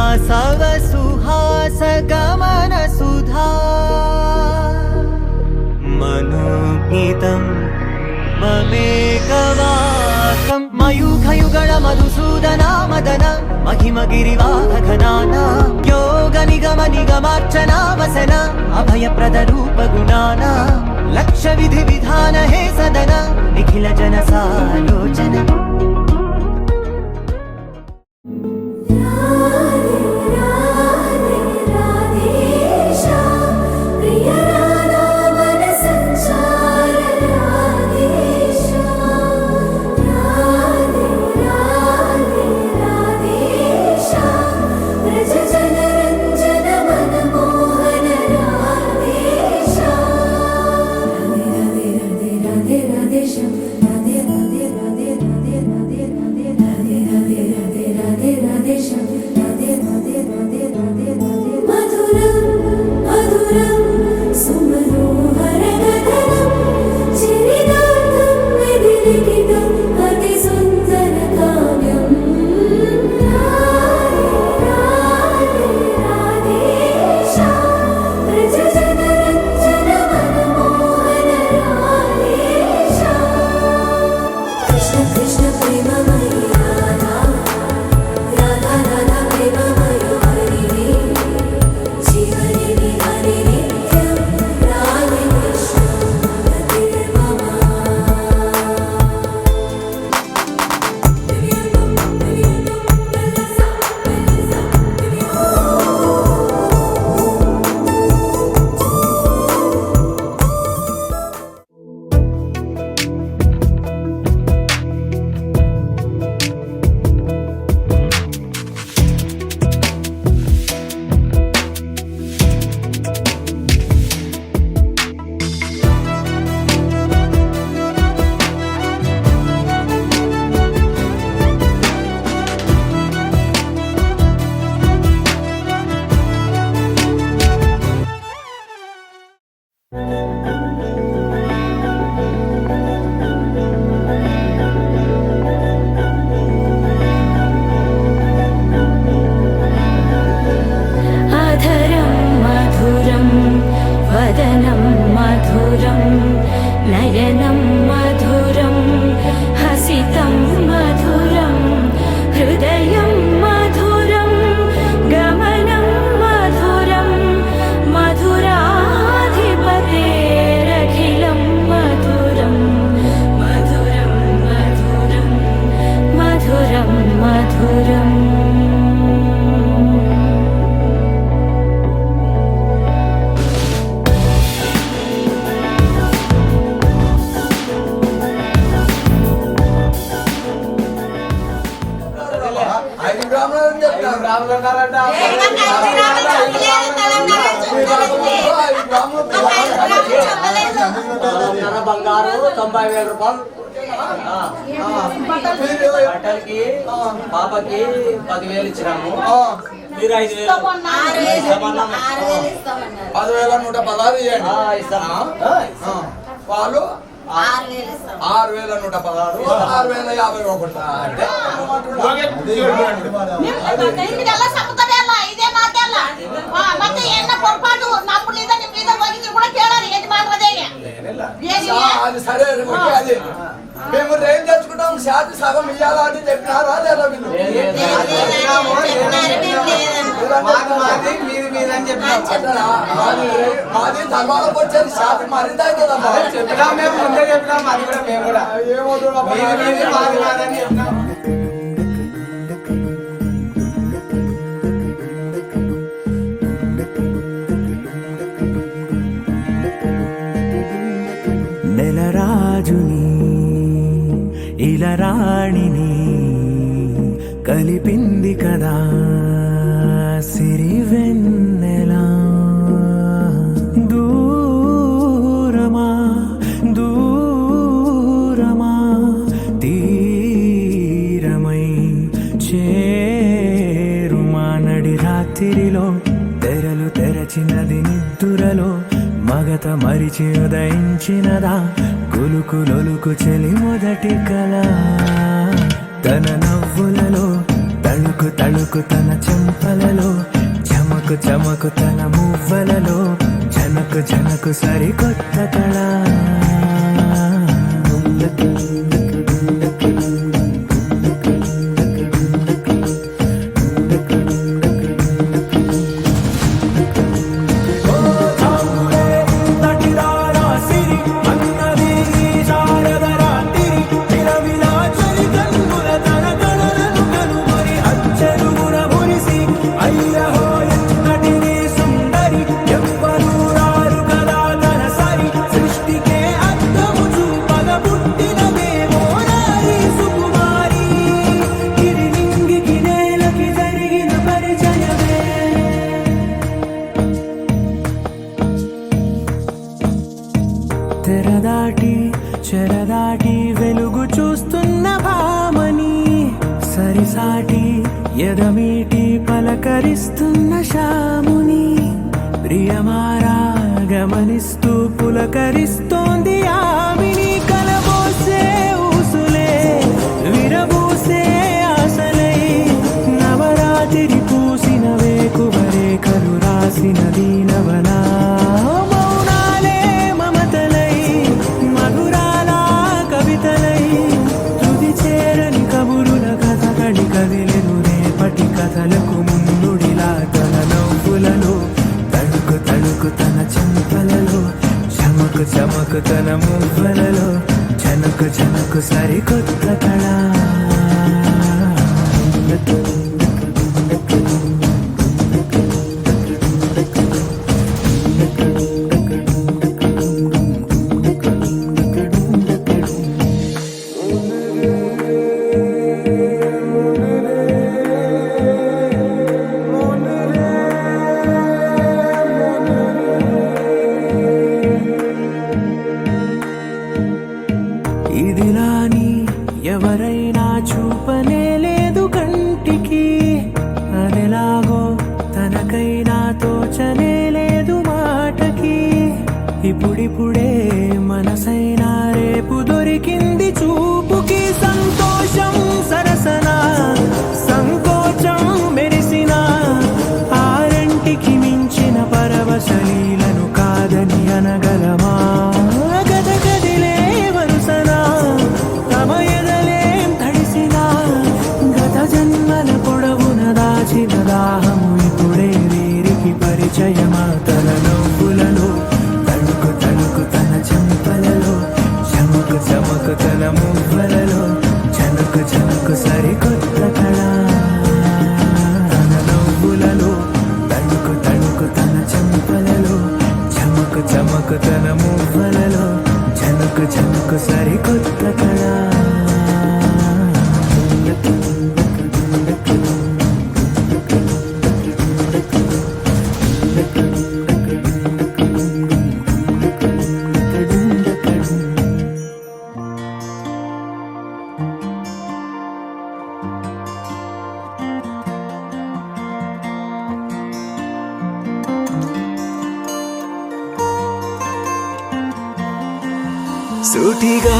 वासव सुहास गमन सुधा मनोगीतं ममेकवाकं मयूखयुगळ मधुसूदना मदन महिमगिरिवाहघनाना योग निगम निगमार्चना वसन अभयप्रद रूप गुणाना लक्ष विधि विधान हे सदन निखिल जन सालोचन नयनं मधुरं हसितं मधुरं हृदयं मधुरं गमनं मधुरं मधुराधिपतेरखिलं मधुरं मधुरं मधुरं मधुरं मधुरम् బంగారు 90,000 రూపాయలు బట్టలకి పాపకి 10,000 ఇచ్చినాము. మీరు 5,000 10,116 ఇవ్వండి. వాళ్ళు 6,116 6,051 అంటే అది సరే అది మేము రేం తెచ్చుకుంటాం శాతి సగం ఇవ్వాలా అని చెప్పినారా లేదా వీళ్ళు మాది ధర్మాలకు వచ్చేది శాతి మరిందా కదమ్మా చెప్పినా మేము ముందే చెప్పినాం అది కూడా మేము కూడా ఏమో నెలరాజుని ఇలరాణిని కలిపింది కదా సిరివెన్నెలా దూరమా దూరమా తీరమై చేరుమా నడి రాత్రిలో తెరలు తెరచినది నిద్దురలో మగత మరిచి ఉదయించినదా కొలుకులొలుకు చెలి మొదటి కళ తన నవ్వులలో తళి తళుకు తళుకు తన చెంపలలో చమకు చమకు తన మువ్వలలో జనకు జనకు సరికొత్త కళ తెరదాటి చెరదాటి వెలుగు చూస్తున్న భామని సరిసాటి ఎదమీటి పలకరిస్తున్న శాముని ప్రియమారా గమనిస్తూ పులకరిస్తోంది ఆవిని కలబోసే ఊసులే విరబూసే ఆశలై నవరాత్రి పూసిన వేకువరే కలు రాసిన దీనవనా కదిలెను రేపటి కథలకు ముందుడిలా తన నవ్వులలో తడుకు తడుకు తన చెంపలలో చమకు చమకు తన మువ్వలలో జనకు జనకు సరికొత్త కళ ఇదిలాని ఎవరైనా చూపనే లేదు కంటికి అదెలాగో తనకైనా తోచనే లేదు మాటకి ఇప్పుడిప్పుడే మనసైనా రేపు దొరికింది చూపుకి సంతోషం సరసన సంకోచం మెరిసిన ఆరంటికి మించిన పరవశలీలను కాదని అనగలమా దాహము ఇప్పుడే వీరికి పరిచయమా తన నవ్వులలో తడుకు తడుకు తన చెంపలలో చమకు చమకు తన మువ్వలలో జనకు జనకు సరికొత్త కళ తన నవ్వులలో తడుకు తడుకు తన చెంపలలో చమకు చమకు తన మువ్వలలో జనకు జనకు సరికొత్త కళ సూటిగా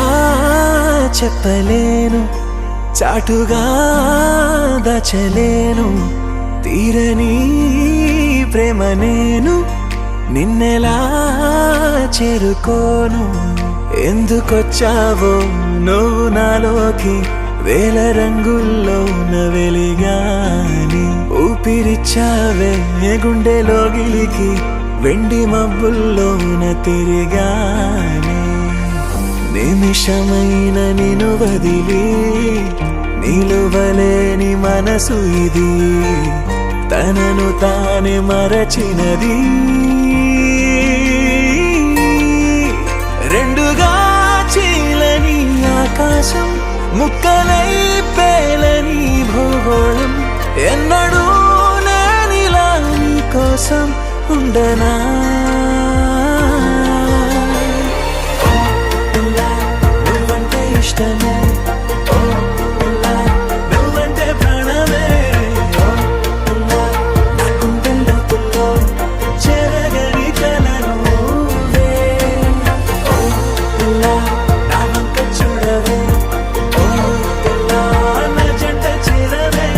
చెప్పలేను చాటుగా దాచలేను తీరని ప్రేమ నేను నిన్నెలా చేరుకోను ఎందుకొచ్చావో నువ్వు నాలోకి వేల రంగుల్లో వెలిగాని ఊపిరిచ్చావే గుండెలో గిలికి వెండి మబ్బుల్లోన తిరిగాని నిమిషమైన నిన్ను వదిలి నిలువలేని మనసు ఇది తనను తానే మరచినది రెండుగా చీలని ఆకాశం ముక్కలై పేలని భూగోళం ఎన్నడూ నేనిలా నీ కోసం ఉండనా నువ్వంటే ఇష్టమే నువ్వంటే ప్రాణమే నా గుండెల్లో చెరగని కలను నా వంక చూడవే నా జంట చేరవే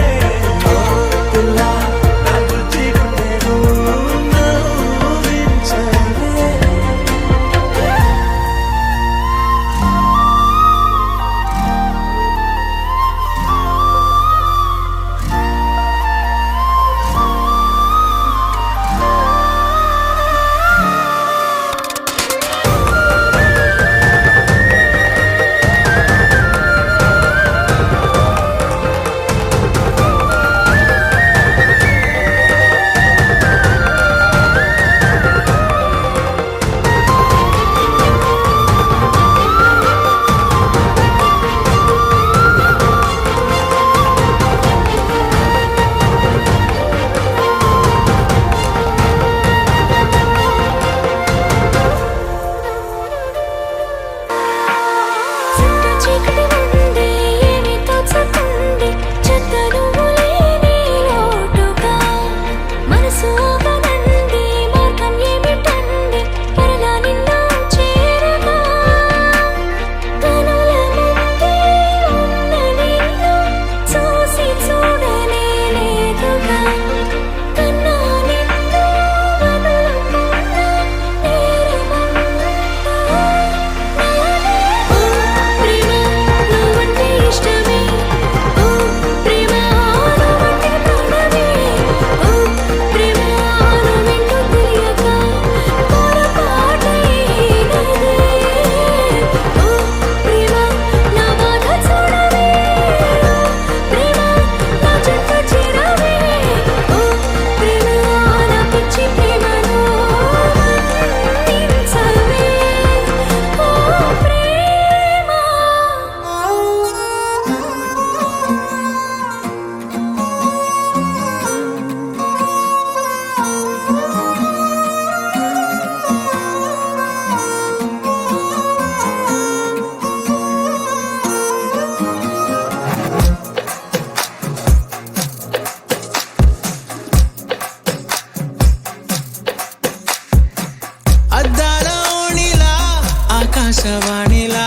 ఆకాశవాణిలా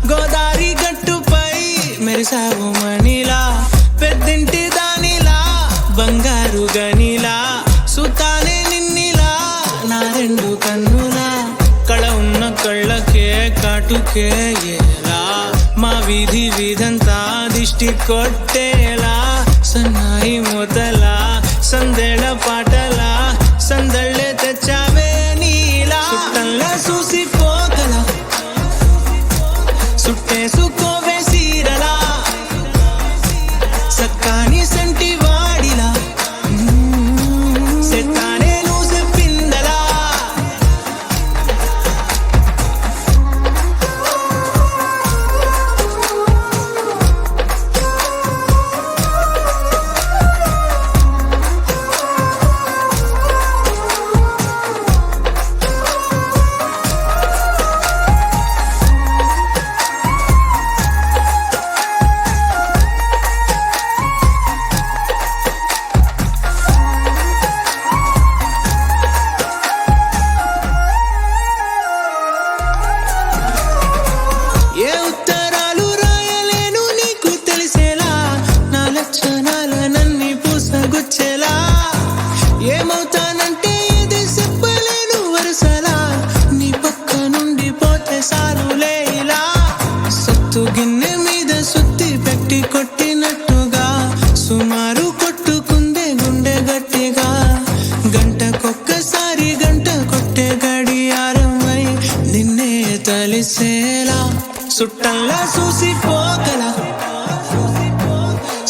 గోదారి గట్టుపై మెరిసావు మణిలా పెద్దింటి దానిలా బంగారు గనిలా సుతానే నిన్నిలా నా రెండు కన్నులా కళ ఉన్న కళ్ళకే కాటుకే ఎలా మా వీధి వీధంతా దిష్టి కొట్టేలా సన్నాయి మొదలా సందేళ పాటలా సందళ్ళే తెచ్చావే నీలా చుట్టంలా చూసిపోగల సుట్టేసుకోవే సీరలా సక్కాని సంటి వాడిలా సెత్తానే నువ్వు చెప్పిందలా ఏ ఉత్తరాలు రాయలేను నీకు తెలిసేలా నా లక్షణాలనన్నీ పూసగుచ్చేలా ఏమవుతానంటే ఏది చెప్పలేను వరుసలా నీ పక్క నుండి పోతే సారులే ఇలా సత్తు గిన్నె మీద సుత్తి పెట్టి కొట్టినట్టుగా సుమారు కొట్టుకుందే గుండె గట్టిగా గంటకొక్కసారి గంట కొట్టే గడియారమై నిన్నే తలిసేలా సుట్టంలా చూసిపోగల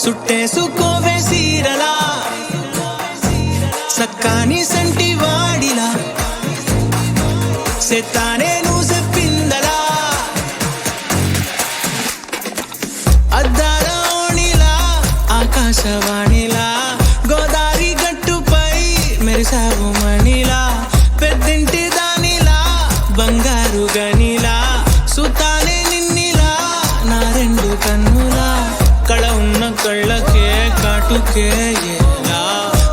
సుట్టేసుకోవే సీరలా సక్కాని సంటి వాడిలా సెత్తానే నువ్వు చెప్పిందలా అద్దాల ఓణిలా ఆకాశవాణిలా గోదారి గట్టుపై మెరిసావు మణిలా పెద్దింటి దానిలా బంగారు గనిలా సుతానే నిన్నిలా నా రెండు కన్నులా కళ ఉన్న కళ్ళకే కాటుకే ఎలా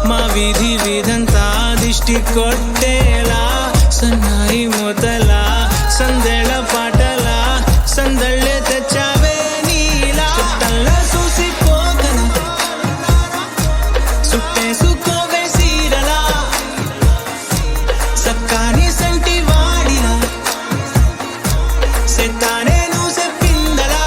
మా వీధి వీధంతా దిష్టి కొట్టేలా సన్నాయి మొదలా సందేళ పాటలా సందళ్ళే తెచ్చావే నీలా చుట్టంలా చూసిపోగల సుట్టేసుకోవే సీరలా సక్కాని సంటి వాడిలా సెత్తానే నువ్వు చెప్పిందలా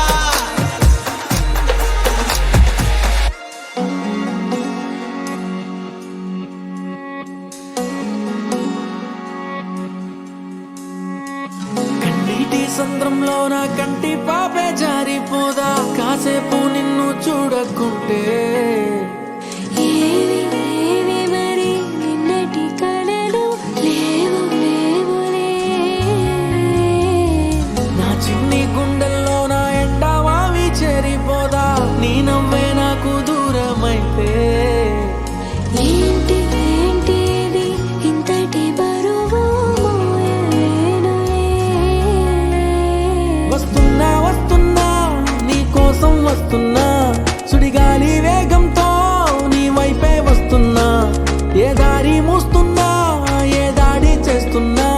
కన్నీటి సంద్రంలో నా కంటి పాపే జారిపోదా కాసేపు నిన్ను చూడకుంటే ఏవి ఏవి మరి నిన్నటి కలలు లేవు లేవులే నా చిన్ని గుండెల్లో నా ఎండమావి చేరిపోదా నీ నవ్వే నాకు దూరమైతే ఏంటి ఏంటి ఇది ఇంతటి బరువు మోయలేనులే వస్తున్నా వస్తున్నా నీ కోసం వస్తున్నా సుడిగాలి వేగంతో నీ వైపే వస్తున్నా ఏ దారి మూస్తున్నా ఏ దాడి చేస్తున్నా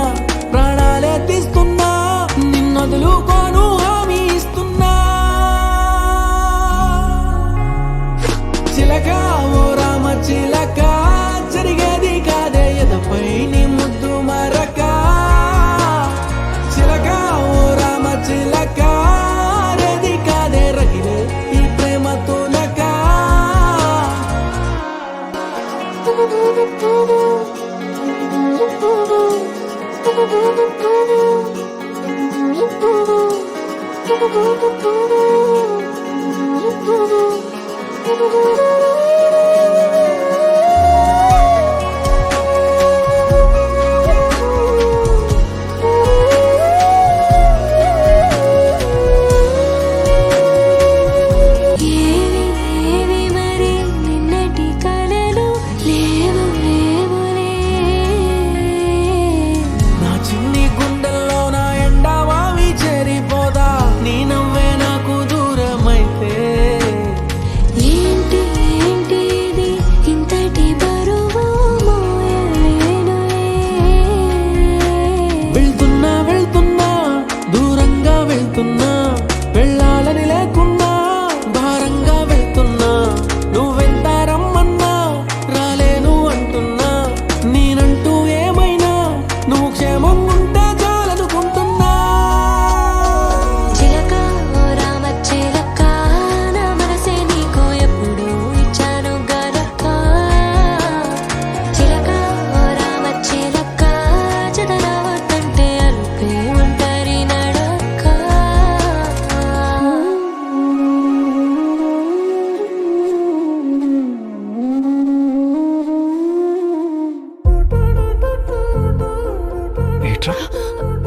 ప్రాణాలే తీస్తున్నా నిన్నొదులుకోను హామీ ఇస్తున్నా చిలక ఓ రామ చిలక జరిగేది కాదే ఎదపై నీ ముద్దు మరక చిలక ఓ రామ చిలక రేది కాదే రగిలే ఈ ప్రేమ తోనక ఏవి ఏవి మరి నిన్నటి కలలు లేవు లేవులే నా చిన్ని గుండెల్లో నా ఎండమావి చేరిపోదా నీ నవ్వే నాకు దూరమైతే ఏంటి ఏంటి ఇది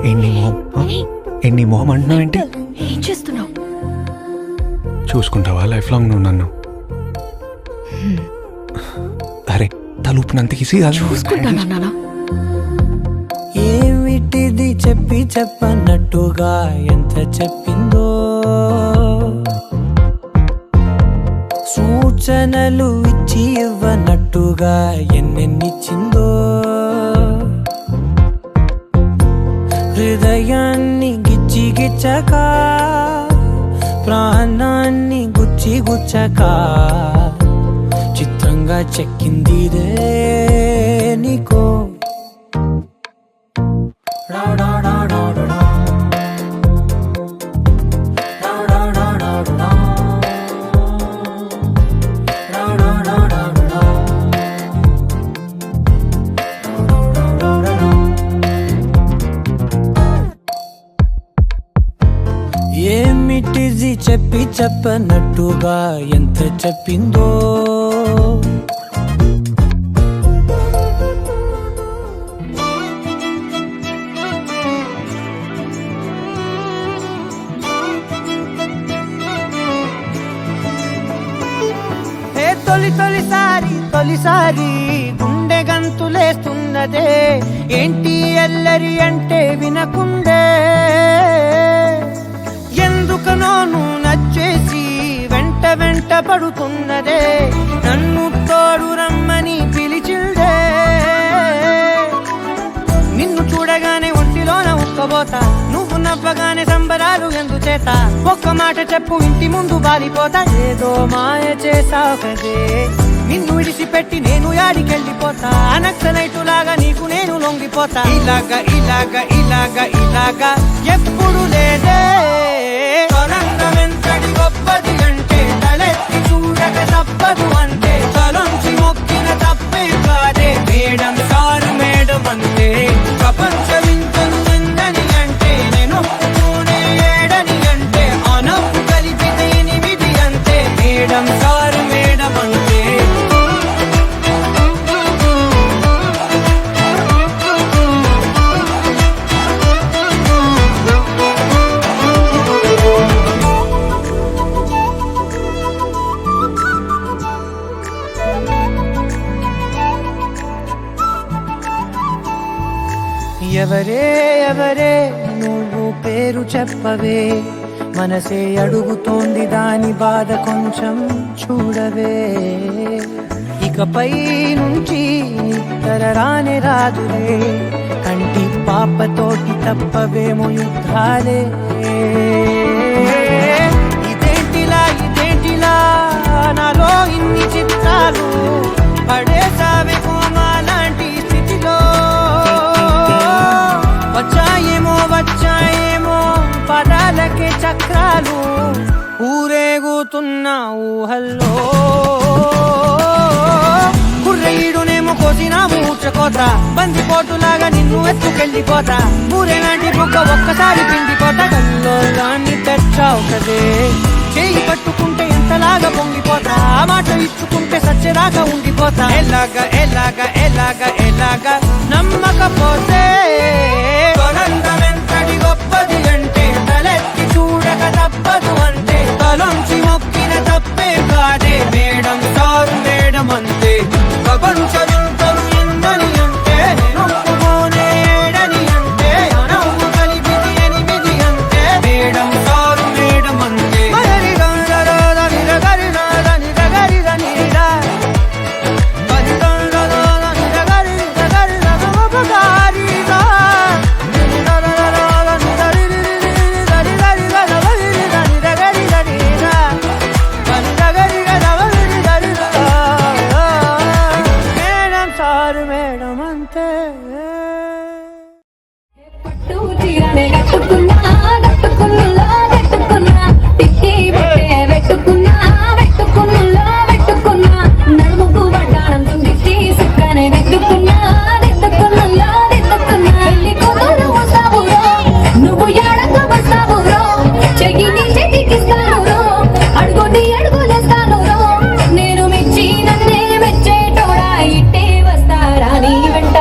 ఎన్ని మొహం అంటున్నావు ఏంటి? ఏం చేస్తున్నావు? చూసుకుంటావా లైఫ్ లాంగ్ నువ్వు నన్ను? అరే తలుపునంత ఈజీ చూసుకుంటానా? ఏమిటిది చెప్పి చెప్పన్నట్టుగా ఎంత చెప్పిందో, సూచనలు ఇచ్చి ఇవ్వనట్టుగా ఎన్నెన్నిచ్చిందో, హృదయాన్ని గిచ్చి గిచ్చక ప్రాణాన్ని గుచ్చి గుచ్చక చిత్రంగా చెక్కిందిరే నీకో. ఏమిటిది చెప్పి చెప్పనట్టుగా ఎంత చెప్పిందో, తొలిసారి గుండె గంతులేస్తున్నదే, ఏంటి ఎల్లరి అంటే వినకుండే, ఎందుకనోను నచ్చేసి వెంట పడుతున్నదే, నన్ను తోడు రమ్మని పిలిచిందే, నిన్ను చూడగానే ఒంటిలోన ఉక్కబోతా, నువ్వు నవ్వగానే సంబరాలు ఎందుచేత, ఒక్క మాట చెప్పు ఇంటి ముందు బాలిపోతా, ఏదో మాయ చేసావు కదే, నిన్ను విడిచిపెట్టి నేను యాడికెళ్ళిపోతా, నక్సలైటులాగా నీకు నేను లొంగిపోతా, ఇలాగా ఎప్పుడు లేదే, తొలంగమెంతటి గొప్పది అంటే తలెత్తి చూడక తప్పదు అంటే, తలొంచి మొక్కిన తప్పే కాదే, మేడం సారు మేడం అంటే, ప్రపంచమింతను ఎందని అంటే, నేను ఒప్పుకునే ఏడని అంటే, అనప్పు కలిపితే 8 అంతే, మేడం సారు మేడం అంటే. ఎవరే నువ్వు పేరు చెప్పవే, మనసే అడుగుతోంది దాని బాధ కొంచెం చూడవే, ఇకపై నుంచి నిద్ర రానే రాదులే, కంటి పాపతోటి తప్పవేమో యుద్ధాలే, ఇదేంటిలా నాలో ఇన్ని చిత్రాలు పడేసావే కోమా లాంటి స్థితిలో, వచ్చాయేమో పదాలకే చక్రాలు, ఊరేగుతున్న ఊహల్లో, కుర్రయ్యుడునేమో కోసిన మూర్చకోత, బందిపోటులాగా నిన్ను ఎత్తుకెళ్ళిపోతా, ఊరేలాంటి బుక్క ఒక్కసారి పిండిపోతా, కల్లోలాన్ని తెచ్చావు కదే, చేయి పట్టుకుంటే ఎంతలాగా పొంగిపోతా, మాట ఇచ్చుకుంటే సచ్చేదాకా ఉండిపోతా, ఎలాగా నమ్మకపోతే, తొలంగమెంతటి గొప్పది అంటే తలెత్తి చూడక తప్పదు అంటే, తలొంచి మొక్కిన తప్పే కాదే, మేడం సారు మేడం అంతే, ప్రపంచమంతరు ఎందని అంటే, నేను ఒప్పుకోనే ఏడని అంటే, అనవు కలిపిది 8 అంతే, మేడం సారు మేడం అంతే. పట్టు చీరనే కట్టుకున్నా టిక్కీ బొట్టే పెట్టుకున్నా నడుముకు వడ్డాణం తుంగిచ్చి సుక్కనే దిద్దుకున్నా పెళ్లి కూతురు వస్తావురో, నువ్వు ఏడంగా వస్తావురో, చెయ్యి నీ చేతికిస్తానురో, అడుగులేస్తానురో, నేను మెచ్చి నన్నే మెచ్చేటోడా, ఇట్టే వస్తారా నీ వెంట.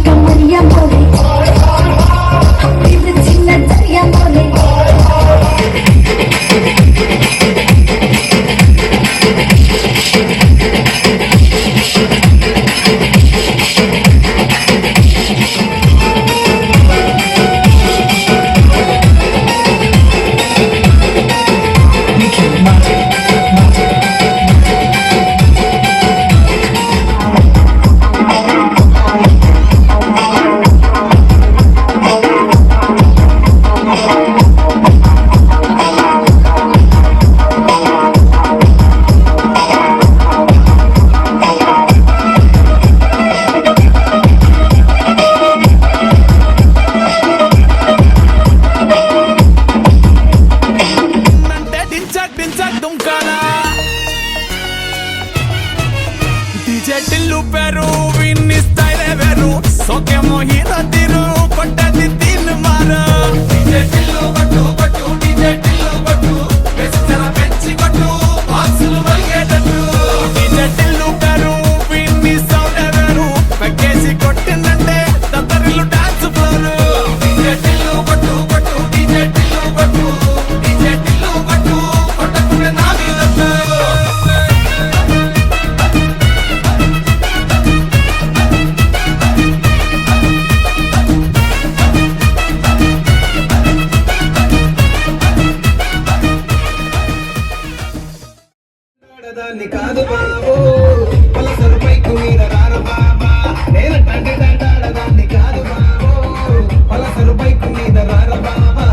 कमरिया बोले इधर चिन्ना दरिया बोले అంటే డించక్ డించక్ దుంకానా డీజే టిల్లు పేరు విన్ని స్టైలే వేరు సోకేమో హీరో తీరు కొట్టది తిన్ మారు డీజే టిల్లు కొట్టు కొట్టు డీజే టిల్లు కొట్టు వెచ్చన పెంచి కొట్టు బాక్సులు మలిగేటట్టు డీజే టిల్లు పేరు విన్ని సౌండే వేరు పక్కేసి కొట్టిందంటే తత్తరిల్లు డాన్స్ ఫ్లోర్ డీజే టిల్లు కొట్టు కొట్టు డీజే టిల్లు కొట్టు డీజే టిల్లు కొట్టు కొట్టకుండా నా మీద దాన్ని కాదు బాబు పలసరు బైకు మీద రారు బాబా నేను దాన్ని కాదు బాబు పలసరు బైకు మీద రారు బాబా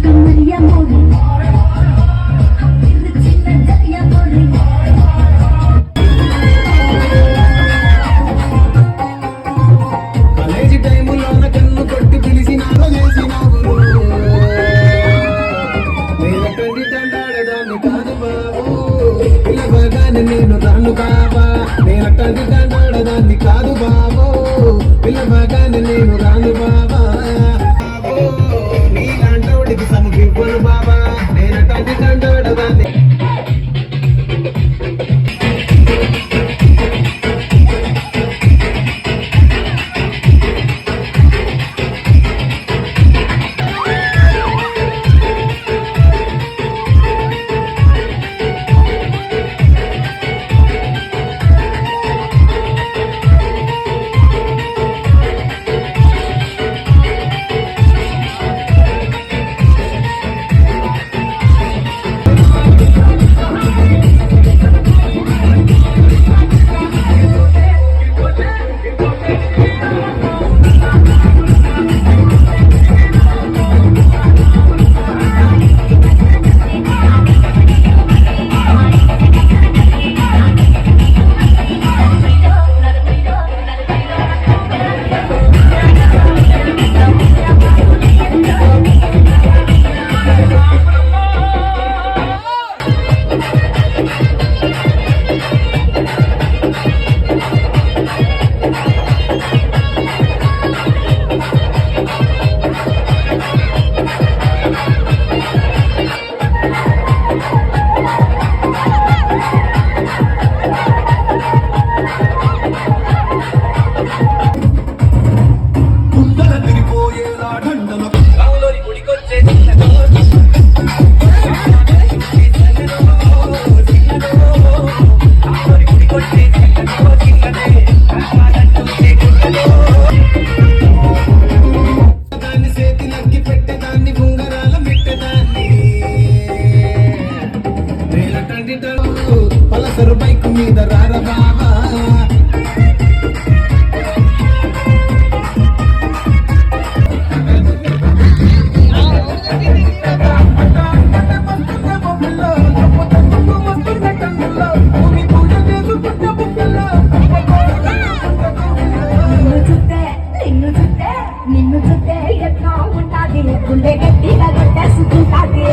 कमरिया बोले इधर चिन्ना दरिया बोले కాలేజీ టైములోన కన్ను కొట్టి పిలిచినారో చేసినావు నేనటువంటి దండాడదాన్ని కాదు బాబు పిల్లబాగానే నేను రాను బాబా నేనటువంటి దండాడదాన్ని కాదు బాబు పిల్లబాగానే నేను రాను బాబా నీలాంటోడికి సముఖివ్వను బాబా నేనటువంటి దండాడదాన్ని పలసరు బైక్ మీద రార బాబా నిన్ను చుట్టే ఎట్లా ఉంటాది గుండె గట్టిగా గట్టేసుకుంటాది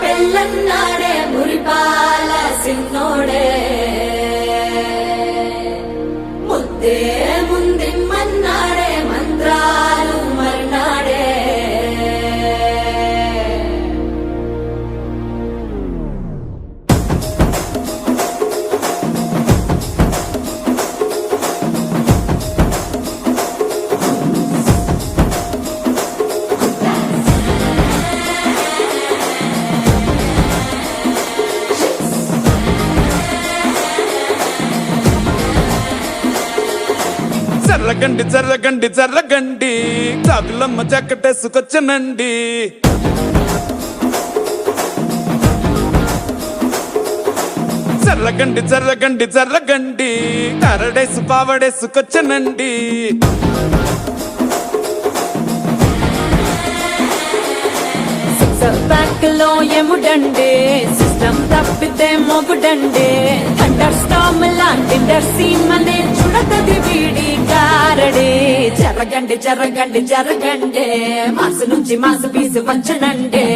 పెళ్ళన్నాడే మురిపాల సిన్నోడే ముద్దే ముందిమ్మన్నాడే మంత్రాలు మర్నాడే జర్రగండి జర్రగండి జర్రగండి కాకులమ్మ చక్కటేసుకొచ్చనండి జర్రగండి జర్రగండి జర్రగండి కరడేసు పావడేసుకొచ్చనండి బ్యాంక్ లో ఎముడండే సిస్టమ్ తప్పితే మొగుడండే అండర్ స్టామ్ లాంటి సీమనే చూడతది వీడి కారడే జరగండి జరగండి జరగండి మాసు నుంచి మాసు పీసు వంచనండే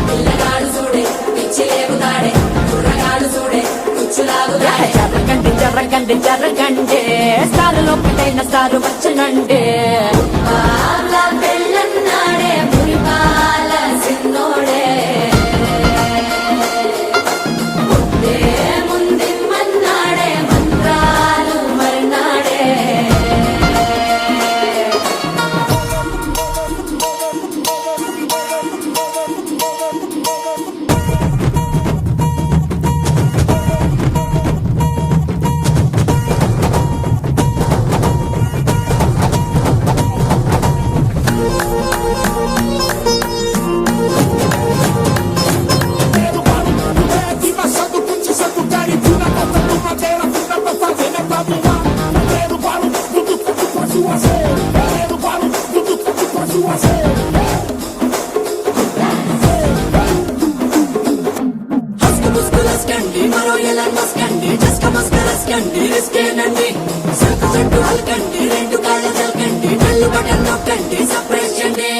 పిల్లగాడు చూడే పిచ్చి లేగుతాడే కుర్రగాడు చూడే కుచ్చులాగుతాడే జరగండి జరగండి జరగండి స్టారులో ఒకటైన స్టారు వచ్చనండే పెళ్ళన్నాడే మురిపాల సిన్నోడే ముద్దే ముందిమ్మన్నాడే మంత్రాలు మర్నాడే మరో ఎలా మస్కండి జస్ట్ మస్కరస్కండి రిస్కేనండి సరుకు చెట్టు అల్కండి రెండు కాళ్ళ చల్కండి కళ్ళు బటన్ నొక్కండి సప్రెస్ చేయండి